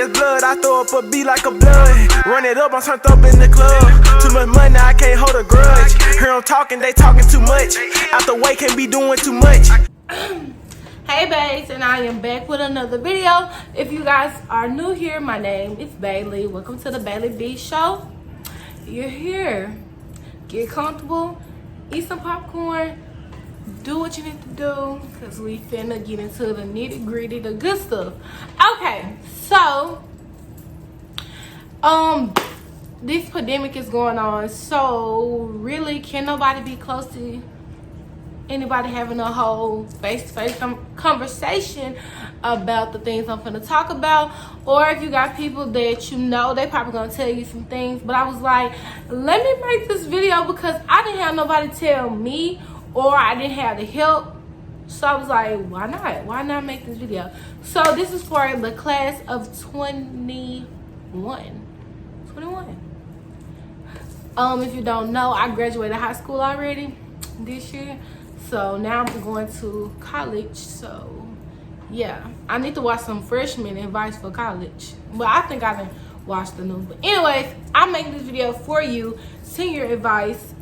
that's blood. I throw up a beat like a blood. Run it up, I'm turned up in the club. Too much money, I can't hold a grudge. Hear them talking, they talking too much. Out the way, can't be doing too much. Hey babes, and I am back with another video. If you guys are new here, my name is Bailey. Welcome to the Bailey B Show. You're here. Get comfortable, eat some popcorn, do what you need to do, because we finna get into the nitty gritty, the good stuff. Okay, so this pandemic is going on, so really can nobody be close to anybody having a whole face-to-face conversation about the things I'm finna talk about. Or if you got people that you know, they probably gonna tell you some things. But I was like, let me make this video because I didn't have nobody tell me, or I didn't have the help. So I was like, why not? Why not make this video? So this is for the class of 21. If you don't know, I graduated high school already this year. So now I'm going to college. So yeah, I need to watch some freshman advice for college. But I think I done watched the news. But anyways, I'm making this video for you, senior advice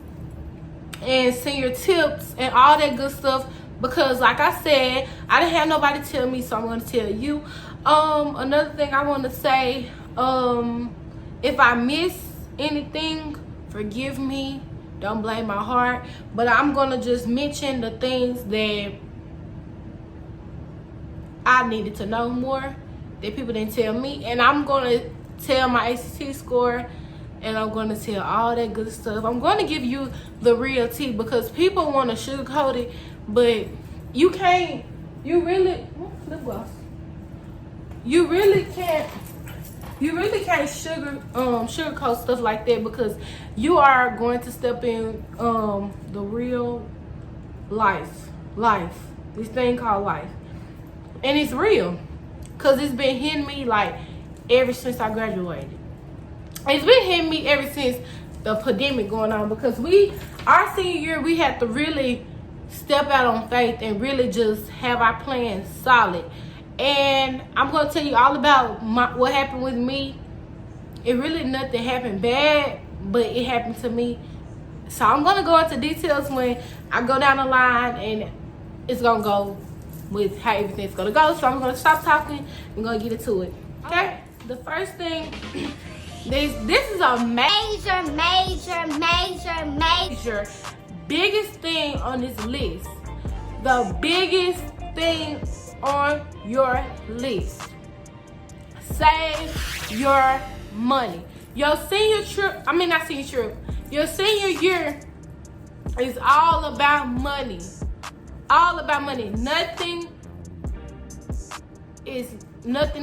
and senior tips and all that good stuff. Because like I said, I didn't have nobody tell me, so I'm going to tell you. Another thing I want to say, if I miss anything, forgive me. Don't blame my heart. But I'm going to just mention the things that I needed to know more that people didn't tell me. And I'm going to tell my ACT score. And I'm going to tell all that good stuff. I'm going to give you the real tea. Because people want to sugarcoat it. But you can't. You really. Lip gloss. You really can't sugarcoat stuff like that, because you are going to step in the real life, this thing called life, and it's real, because it's been hitting me like ever since I graduated. It's been hitting me ever since the pandemic going on, because our senior year, we had to really step out on faith and really just have our plans solid. And I'm going to tell you all about what happened with me. It really nothing happened bad, but it happened to me. So I'm going to go into details when I go down the line, and it's going to go with how everything's going to go. So I'm going to stop talking and going to get into it. Okay? The first thing, this is a major biggest thing on this list. The biggest thing on your list. Save your money. Your senior year is all about money. All about money. Nothing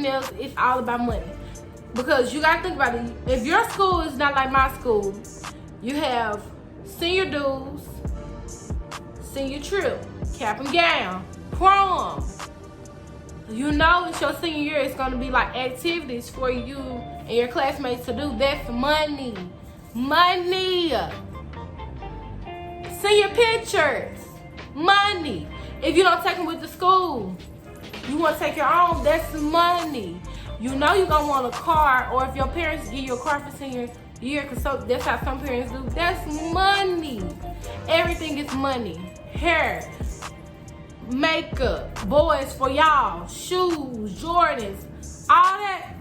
else. It's all about money. Because you gotta think about it. If your school is not like my school, you have senior dues, senior trip, cap and gown, PROM. You know, it's your senior year. It's gonna be like activities for you and your classmates to do. That's money. Senior pictures, money. If you don't take them with the school, you want to take your own. That's money. You know you're gonna want a car, or if your parents give you a car for senior year, because that's how some parents do. That's money. Everything is money. Hair, makeup, boys for y'all, shoes, Jordans, all that,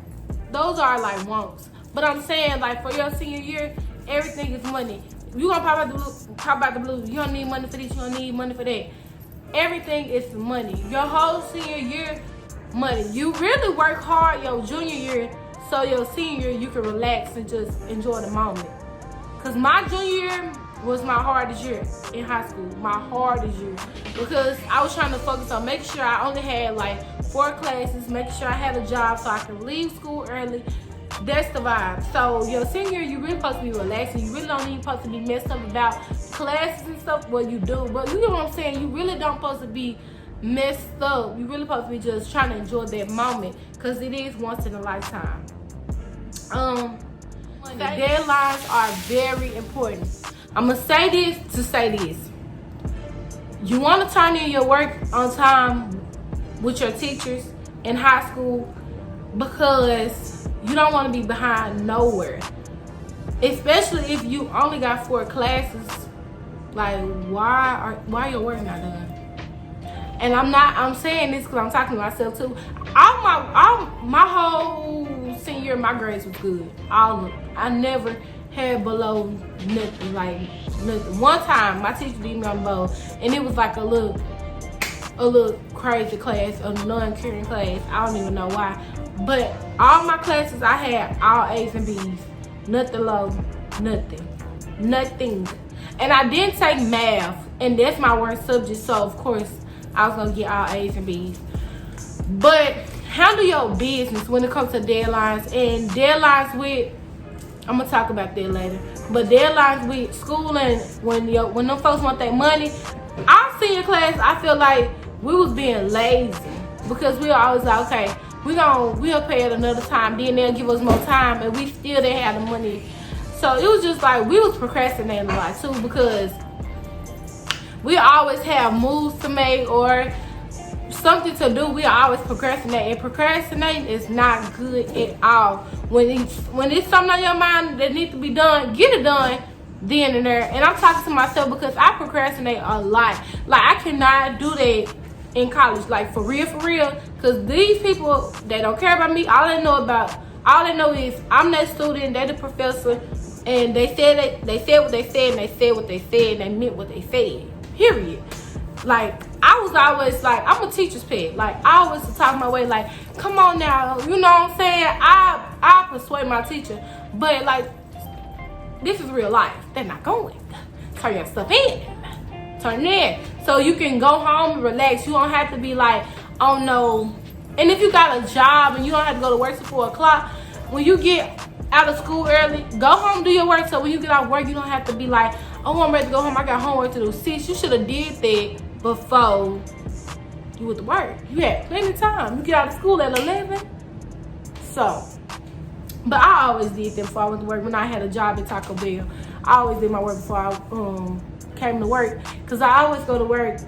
those are like wants. But I'm saying, like, for your senior year, everything is money. You gonna pop out the blue. You don't need money for this, you don't need money for that. Everything is money. Your whole senior year, money. You really work hard your junior year, so your senior year you can relax and just enjoy the moment. Cause my junior year was my hardest year in high school. My hardest year. Because I was trying to focus on making sure I only had like 4 classes, making sure I had a job so I can leave school early. That's the vibe. So your senior year, you really supposed to be relaxing. You really don't even supposed to be messed up about classes and stuff. Well, you do, but you know what I'm saying? You really don't supposed to be messed up. You really supposed to be just trying to enjoy that moment, because it is once in a lifetime. Deadlines are very important. I'm gonna say this to say this. You want to turn in your work on time with your teachers in high school. because you don't want to be behind nowhere. Especially if you only got 4 classes. Like, why your work not done? And I'm saying this because I'm talking to myself too. My whole senior year, my grades was good. All of them. I never had below nothing, like nothing. One time, my teacher did me on below, and it was like a little crazy class, a non-caring class. I don't even know why. But all my classes, I had all A's and B's. Nothing low, nothing. And I didn't take math, and that's my worst subject, so of course I was gonna get all A's and B's. But handle your business when it comes to deadlines, and deadlines with, I'm gonna talk about that later, but deadlines with school, and when them folks want their money. Our senior class, I feel like we was being lazy, because we were always like, okay, we'll pay at another time, then they'll give us more time, and we still didn't have the money. So it was just like we was procrastinating a lot too, because we always have moves to make or something to do. We always procrastinate, and procrastinating is not good at all. When it's something on your mind that needs to be done, get it done then and there. And I'm talking to myself because I procrastinate a lot. Like, I cannot do that in college, like for real, because these people, they don't care about me. All they know is I'm that student, they the professor, and they said what they said, and they said what they said, and they meant what they said, period. Like, I was always like, I'm a teacher's pet. Like, I always talk my way, like, come on now, you know what I'm saying? I persuade my teacher, but like, this is real life. They're not going. Turn your stuff in. Turn it in. So you can go home and relax. You don't have to be like, oh no. And if you got a job and you don't have to go to work till 4 o'clock, when you get out of school early, go home, do your work. So when you get out of work, you don't have to be like, oh, I'm ready to go home. I got homework to do. Sis, you should have did that before you went to work. You had plenty of time. You get out of school at 11. So, but I always did that before I went to work. When I had a job at Taco Bell, I always did my work before I came to work, because I always go to work.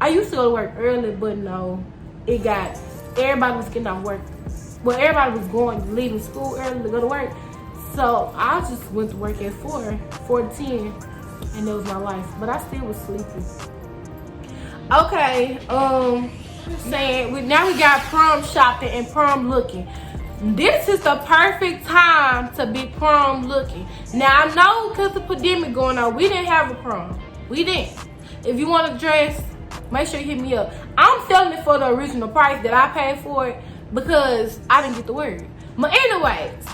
I used to go to work early, but no, everybody was getting off work. Well, everybody was leaving school early to go to work. So I just went to work at 4 to 10, and that was my life. But I still was sleepy. Okay, now we got prom shopping and prom looking. This is the perfect time to be prom looking. Now, I know because of the pandemic going on, we didn't have a prom. We didn't. If you want a dress, make sure you hit me up. I'm selling it for the original price that I paid for it, because I didn't get the word. But anyways,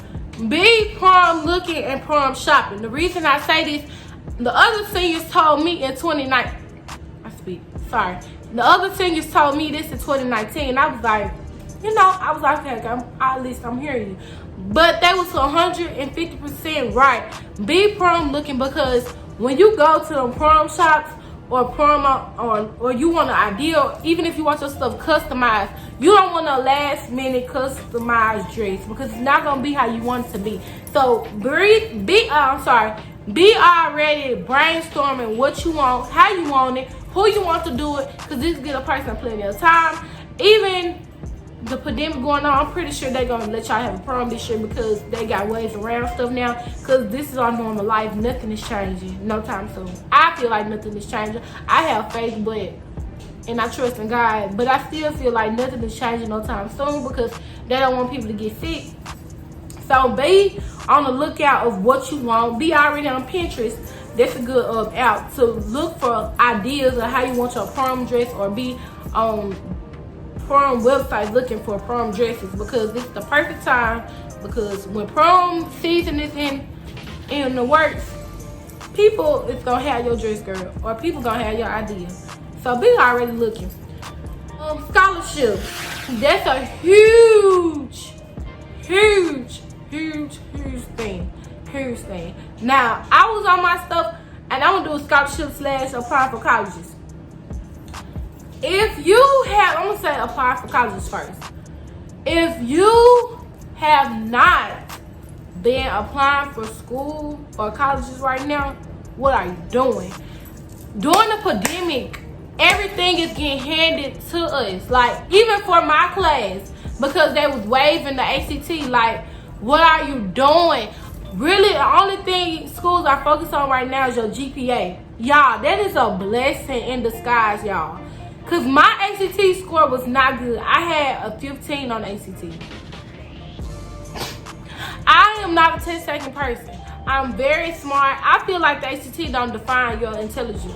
be prom looking and prom shopping. The reason I say this, the other seniors told me in 2019. The other seniors told me this in 2019. I was like, okay, at least I'm hearing you. But they was 150% right. Be prom looking, because when you go to the prom shops or prom or you want an ideal, even if you want your stuff customized, you don't want a last minute customized dress, because it's not gonna be how you want it to be. So be already brainstorming what you want, how you want it, who you want to do it, because this get a person plenty of time. Even the pandemic going on, I'm pretty sure they're gonna let y'all have a prom this year, because they got ways around stuff now, because this is our normal life. Nothing is changing no time soon. I feel like nothing is changing. I have faith, and I trust in God, but I still feel like nothing is changing no time soon, because they don't want people to get sick. So be on the lookout of what you want. Be already on Pinterest. That's a good app to look for ideas of how you want your prom dress, or be on prom websites looking for prom dresses, because this is the perfect time, because when prom season is in the works, people is gonna have your dress, girl, or people gonna have your idea. So be already looking. Scholarships, that's a huge thing. Now, I was on my stuff, and I'm gonna do a scholarship / apply for colleges. If you have, I'm gonna say apply for colleges first. If you have not been applying for school or colleges right now, what are you doing? During the pandemic, everything is getting handed to us. Like, even for my class, because they was waiving the ACT. Like, what are you doing? Really, the only thing schools are focused on right now is your GPA. Y'all, that is a blessing in disguise, y'all. Because my ACT score was not good. I had a 15 on ACT. I am not a test-taking person. I'm very smart. I feel like the ACT don't define your intelligence.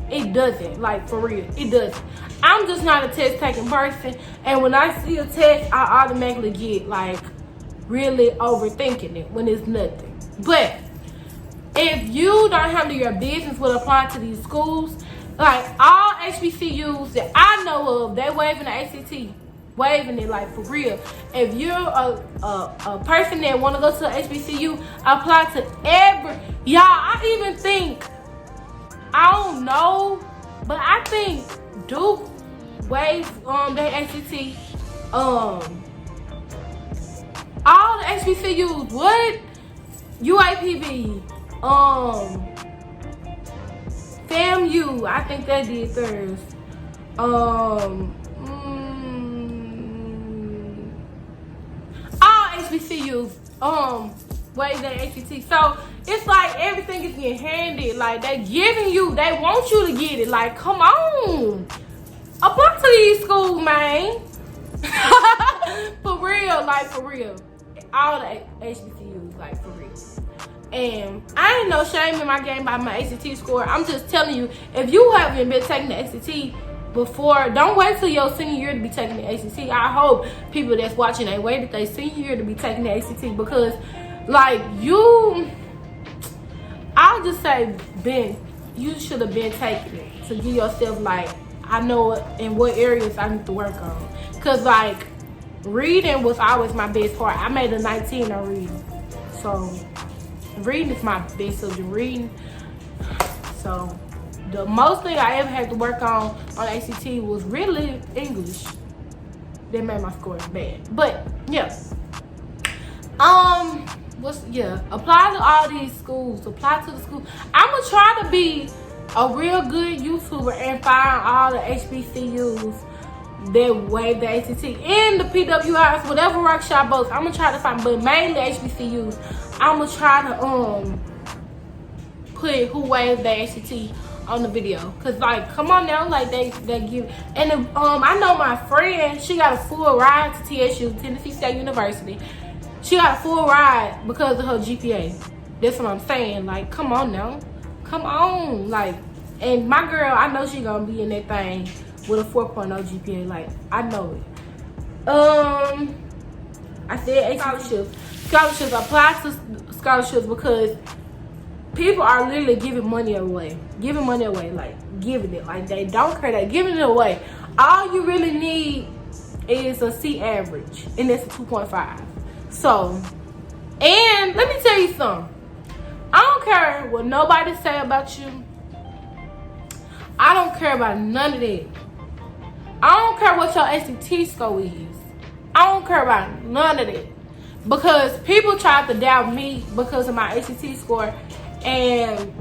It doesn't, like, for real. It doesn't. I'm just not a test-taking person. And when I see a test, I automatically get, like, really overthinking it when it's nothing. But if you don't handle your business with applying to these schools, like all HBCUs that I know of, they waiving the ACT, waiving it, like, for real. If you're a person that want to go to a HBCU, apply to every. Y'all, I even think, I don't know, but I think Duke waived their ACT. All the HBCUs, what? UAPB, FAMU, I think they did theirs. All HBCUs, waived their ACT. So it's like everything is getting handed. Like, they giving you, they want you to get it. Like, come on, apply to these schools, man. For real, like, for real. All the HBCUs, like, for real. And I ain't no shame in my game by my ACT score. I'm just telling you, if you haven't been taking the ACT before, don't wait till your senior year to be taking the ACT. I hope people that's watching, they waited their senior year to be taking the ACT, because, like, I'll just say, you should have been taking it to give yourself, like, I know in what areas I need to work on. Because, like, reading was always my best part. I made a 19 on reading. So, reading is my best subject, reading. So, the most thing I ever had to work on ACT was really English. That made my score bad. But, yeah. Apply to all these schools. Apply to the school. I'm going to try to be a real good YouTuber and find all the HBCUs that waive the ACT and the PWIs, whatever workshop both. I'm gonna try to find, but mainly HBCUs. I'm gonna try to put who waived the ACT on the video, cause, like, come on now, like, they give. And I know my friend, she got a full ride to TSU, Tennessee State University. She got a full ride because of her GPA. That's what I'm saying. Like, come on now, come on, like. And my girl, I know she gonna be in that thing with a 4.0 GPA, like, I know it. I said scholarships. Apply to scholarships, because people are literally giving money away, like, giving it, like, they don't care, they're giving it away. All you really need is a C average, and that's a 2.5. So, and let me tell you something. I don't care what nobody say about you. I don't care about none of that. I don't care what your ACT score is. I don't care about none of that. Because people tried to doubt me because of my ACT score. And,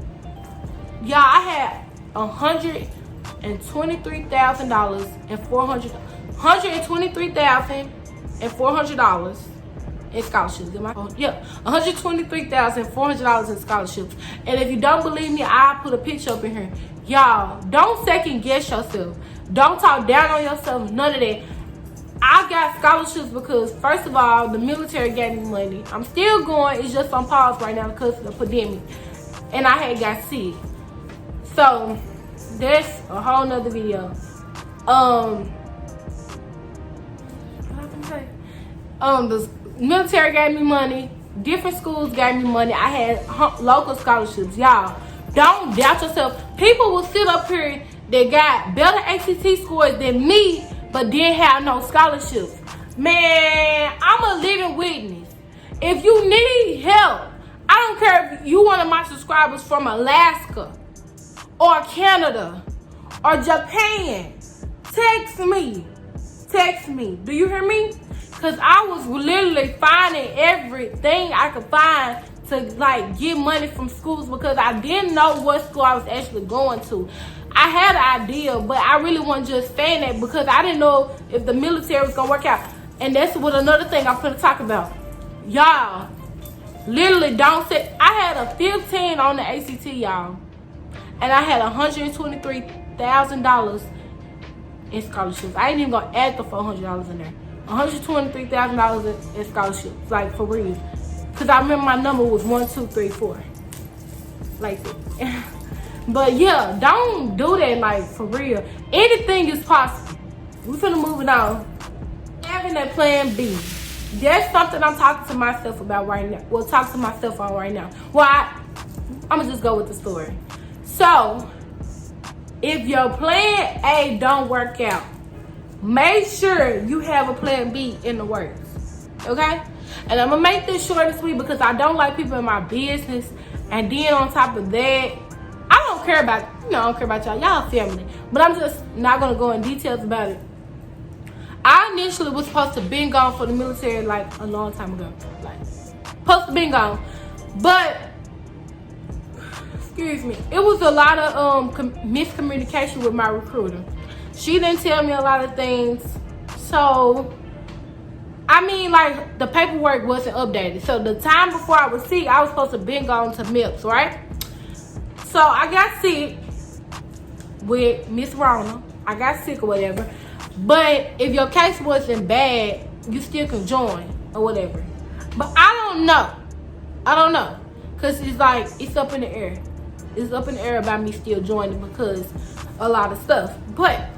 y'all, I had $123,000 and $123,400 in scholarships. $123,400 in scholarships. And if you don't believe me, I'll put a picture up in here. Y'all, don't second guess yourself. Don't talk down on yourself. None of that. I got scholarships because, first of all, the military gave me money. I'm still going. It's just on pause right now because of the pandemic. And I had got sick. So, that's a whole nother video. What I say? The military gave me money. Different schools gave me money. I had local scholarships. Y'all, don't doubt yourself. People will sit up here that got better ACT scores than me, but didn't have no scholarships. Man, I'm a living witness. If you need help, I don't care if you one of my subscribers from Alaska or Canada or Japan. Text me. Do you hear me? Because I was literally finding everything I could find to, like, get money from schools, because I didn't know what school I was actually going to. I had an idea, but I really wasn't just saying that because I didn't know if the military was going to work out. And that's what another thing I'm gonna talk about. Y'all, literally don't say, I had a 15 on the ACT, y'all. And I had $123,000 in scholarships. I ain't even gonna add the $400 in there. $123,000 in scholarships, like for real. Cause I remember my number was 1, 2, 3, 4. Like that. But yeah, don't do that, like for real. Anything is possible. We finna move it on. Having that plan B. That's something I'm talking to myself about right now. Well, talk to myself on right now. Well, I'm gonna just go with the story. So, if your plan A don't work out, make sure you have a plan B in the works. Okay? And I'm gonna make this short and sweet because I don't like people in my business. And then on top of that, I don't care about, I don't care about y'all. Y'all family. But I'm just not gonna go in details about it. I initially was supposed to been gone for the military like a long time ago. Like, supposed to been gone. But, excuse me, it was a lot of miscommunication with my recruiter. She didn't tell me a lot of things. So, I mean, like, the paperwork wasn't updated. So, the time before I was sick, I was supposed to been gone to MIPS, right? So, I got sick with Miss Rona. I got sick or whatever. But if your case wasn't bad, you still can join or whatever. But I don't know. Because it's like, it's up in the air. It's up in the air about me still joining because a lot of stuff. But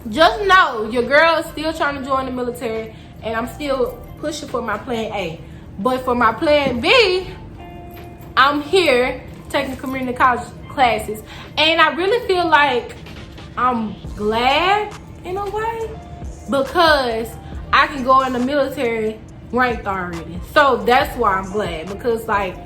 just know your girl is still trying to join the military and I'm still pushing for my plan A. But for my plan B, I'm here taking community college classes. And I really feel like I'm glad in a way because I can go in the military ranked already. So that's why I'm glad because like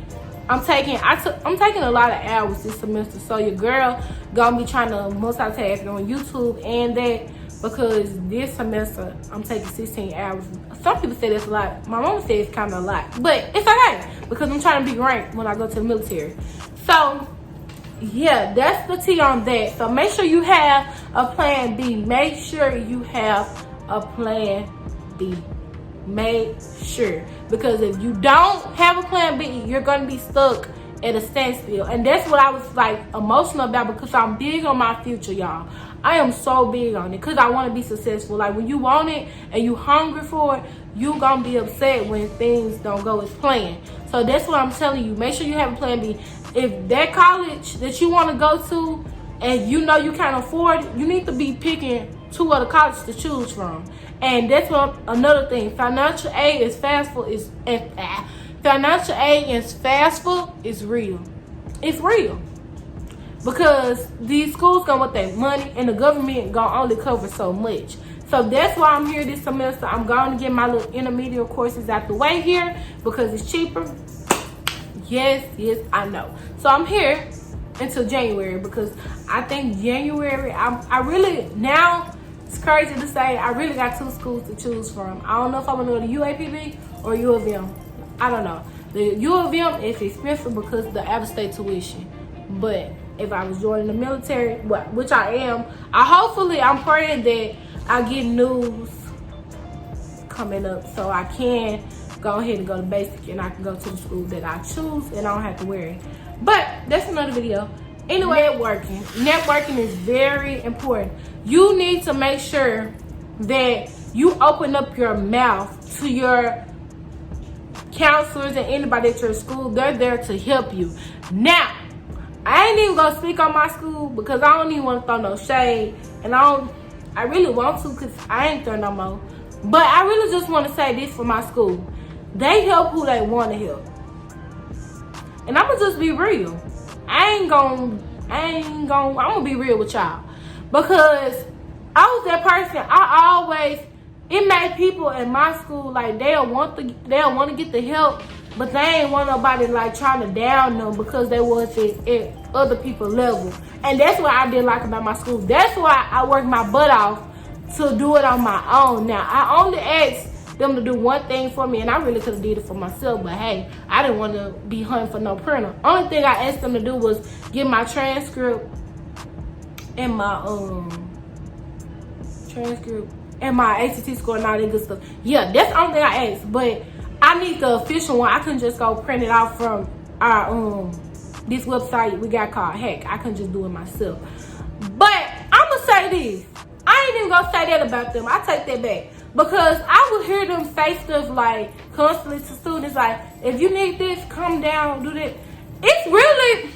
I'm taking a lot of hours this semester. So your girl gonna be trying to multitask on YouTube and that because this semester I'm taking 16 hours. Some people say that's a lot. My mom said it's kind of a lot, but it's okay because I'm trying to be ranked when I go to the military. So yeah, that's the tea on that. So make sure you have a plan B. Make sure you have a plan B. Make sure. Because if you don't have a plan B, you're going to be stuck at a standstill. And that's what I was like emotional about because I'm big on my future, y'all. I am so big on it because I want to be successful. Like when you want it and you hungry for it, you're going to be upset when things don't go as planned. So that's what I'm telling you. Make sure you have a plan B. If that college that you want to go to and you know you can't afford it, you need to be picking 2 other colleges to choose from. And that's what another thing. Financial aid is FAFSA is real. It's real. Because these schools gonna want that money and the government gonna only cover so much. So that's why I'm here this semester. I'm going to get my little intermediate courses out the way here because it's cheaper. Yes, I know. So I'm here until January because I think January, I really, now it's crazy to say, I really got 2 schools to choose from. I don't know if I'm going to go to UAPB or U of M. I don't know. The U of M is expensive because of the out-of-state tuition. But if I was joining the military, which I am, I'm praying that I get news coming up so I can go ahead and go to basic and I can go to the school that I choose and I don't have to worry. But that's another video. Anyway, networking is very important. You need to make sure that you open up your mouth to your counselors and anybody at your school. They're there to help you. Now, I ain't even gonna speak on my school because I don't even want to throw no shade, and I really want to because I ain't there no more. But I really just want to say this for my school. They help who they want to help. And I'm going to just be real. I'm going to be real with y'all. Because I was that person, it made people in my school, like, they'll want to get the help, but they ain't want nobody, like, trying to down them because they wasn't at other people's level. And that's what I didn't like about my school. That's why I worked my butt off to do it on my own. Now, I only asked them to do one thing for me, and I really could have did it for myself, but hey, I didn't want to be hunting for no printer. Only thing I asked them to do was get my transcript and my and my ACT score and all that good stuff. Yeah, that's the only thing I asked. But I need the official one. I couldn't just go print it out from our this website we got called Hack. I couldn't just do it myself. But I'ma say this. I ain't even gonna say that about them. I take that back. Because I would hear them say stuff like constantly to students like, if you need this, come down, do that. It's really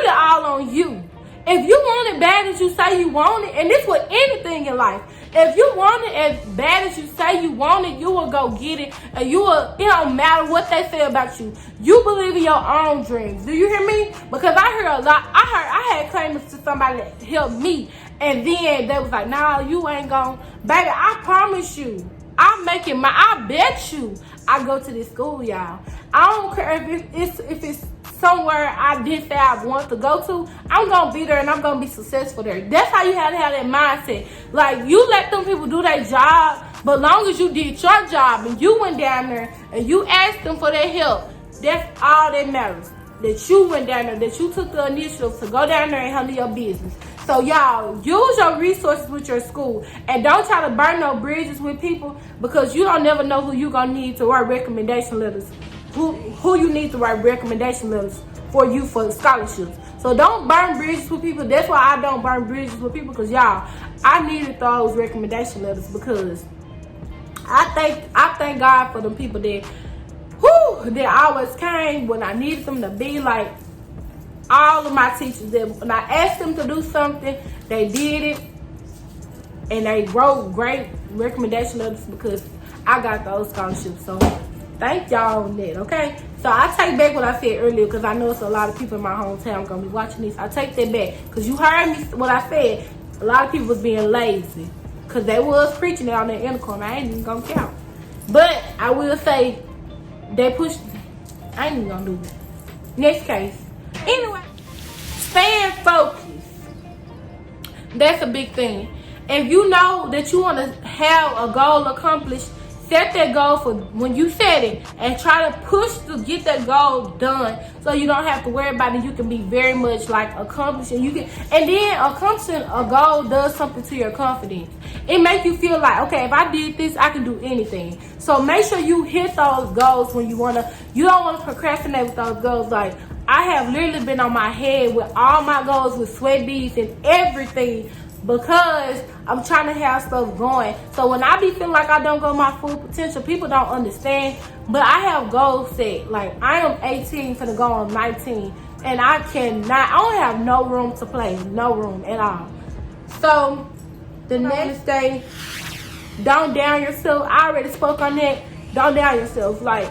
all on you. If you want it bad as you say you want it, and this with anything in life, if you want it as bad as you say you want it, you will go get it, and you will. It don't matter what they say about you. You believe in your own dreams. Do you hear me? Because I hear a lot. I had claimants to somebody that helped me, and then they was like, "Nah, you ain't gon', baby. I promise you, I'm making my. I bet you, I go to this school, y'all. I don't care if it's somewhere I did say I want to go to, I'm gonna be there and I'm gonna be successful there. That's how you have to have that mindset. Like, you let them people do their job, but long as you did your job and you went down there and you asked them for their help, that's all that matters. That you went down there, that you took the initiative to go down there and handle your business. So y'all, use your resources with your school and don't try to burn no bridges with people, because you don't never know who you gonna need to write recommendation letters. Who you need to write recommendation letters for you for scholarships. So don't burn bridges with people. That's why I don't burn bridges with people, because y'all, I needed those recommendation letters, because I thank God for them people that always came when I needed them to be. Like, all of my teachers, that when I asked them to do something, they did it, and they wrote great recommendation letters because I got those scholarships. So thank y'all on that, okay? So I take back what I said earlier, because I know it's a lot of people in my hometown gonna be watching this. I take that back, because you heard me what I said. A lot of people was being lazy, because they was preaching it on their intercom. I ain't even gonna count. But I will say, they pushed. I ain't even gonna do it. Next case. Anyway, staying focused. That's a big thing. If you know that you want to have a goal accomplished, set that goal for when you set it and try to push to get that goal done, so you don't have to worry about it. You can be very much like accomplishing. And then accomplishing a goal does something to your confidence. It makes you feel like, okay, if I did this, I can do anything. So make sure you hit those goals when you don't want to procrastinate with those goals. Like, I have literally been on my head with all my goals with sweat beads and everything, because I'm trying to have stuff going. So when I be feeling like I don't go my full potential, people don't understand. But I have goals set. Like, I am 18 finna go on 19, and I don't have no room to play. No room at all. So the next day, don't down yourself. I already spoke on that. Don't down yourself. Like,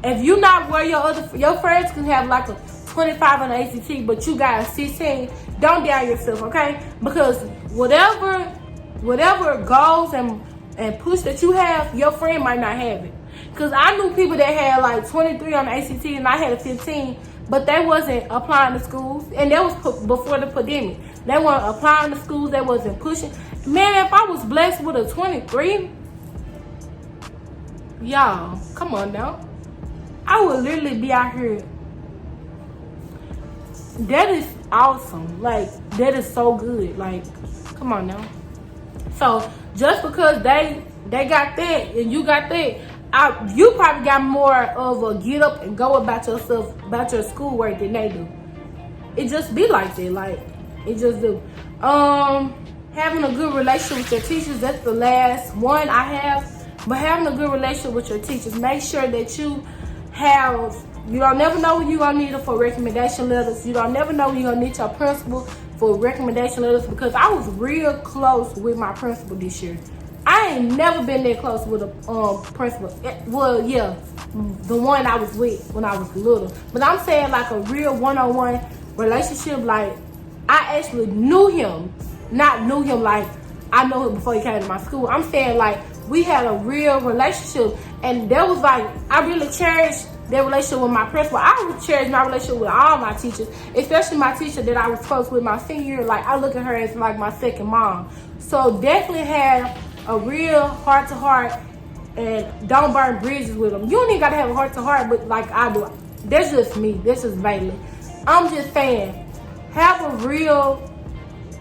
if you not where your friends can have like a 25 on the ACT, but you got a 16, don't down yourself, okay? Because whatever goals and push that you have, your friend might not have it. Because I knew people that had like 23 on the ACT and I had a 15, but they wasn't applying to schools. And that was before the pandemic. They weren't applying to schools. They wasn't pushing. Man, if I was blessed with a 23, y'all, come on now. I would literally be out here. That is awesome. Like, that is so good. Like, come on now. So just because they got that and you got that, you probably got more of a get up and go about yourself, about your schoolwork than they do. It just be like that. Like, it just do. Having a good relationship with your teachers, that's the last one I have. But having a good relationship with your teachers, make sure that you don't never know when you're going to need them for recommendation letters. You don't never know when you're going to need your principal for recommendation letters, because I was real close with my principal this year. I ain't never been that close with a principal. Well, yeah, the one I was with when I was little. But I'm saying like a real one-on-one relationship. Like, I actually knew him. Not knew him like I know him before he came to my school. I'm saying like we had a real relationship. And that was like, I really cherished that relationship with my principal. I would cherish my relationship with all my teachers, especially my teacher that I was close with my senior year. Like, I look at her as like my second mom. So definitely have a real heart-to-heart, and don't burn bridges with them. You don't even got to have a heart-to-heart, but like I do. That's just me. That's just Bailey. I'm just saying, have a real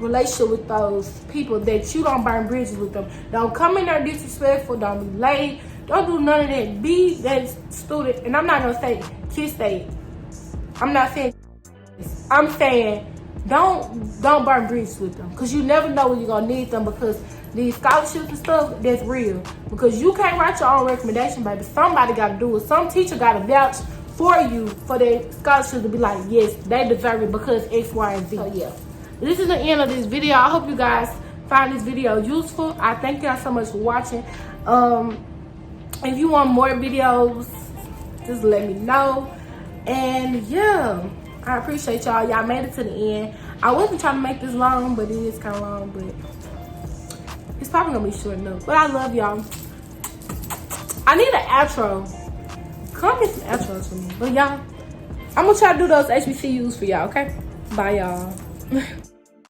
relationship with those people, that you don't burn bridges with them. Don't come in there disrespectful. Don't be late. Don't do none of that. Be that student. And I'm not gonna say kiss they. I'm not saying. I'm saying don't burn bridges with them, because you never know when you're gonna need them, because these scholarships and stuff, that's real. Because you can't write your own recommendation, baby. Somebody gotta do it. Some teacher gotta vouch for you for their scholarship to be like, yes, they deserve it because X, Y, and Z. So yeah, this is the end of this video. I hope you guys find this video useful. I thank y'all so much for watching. If you want more videos, just let me know. And yeah, I appreciate y'all. Y'all made it to the end. I wasn't trying to make this long, but it is kind of long, but it's probably gonna be short enough. But I love y'all. I need an outro. Come get some outros for me. But y'all, I'm gonna try to do those HBCUs for y'all, okay? Bye, y'all.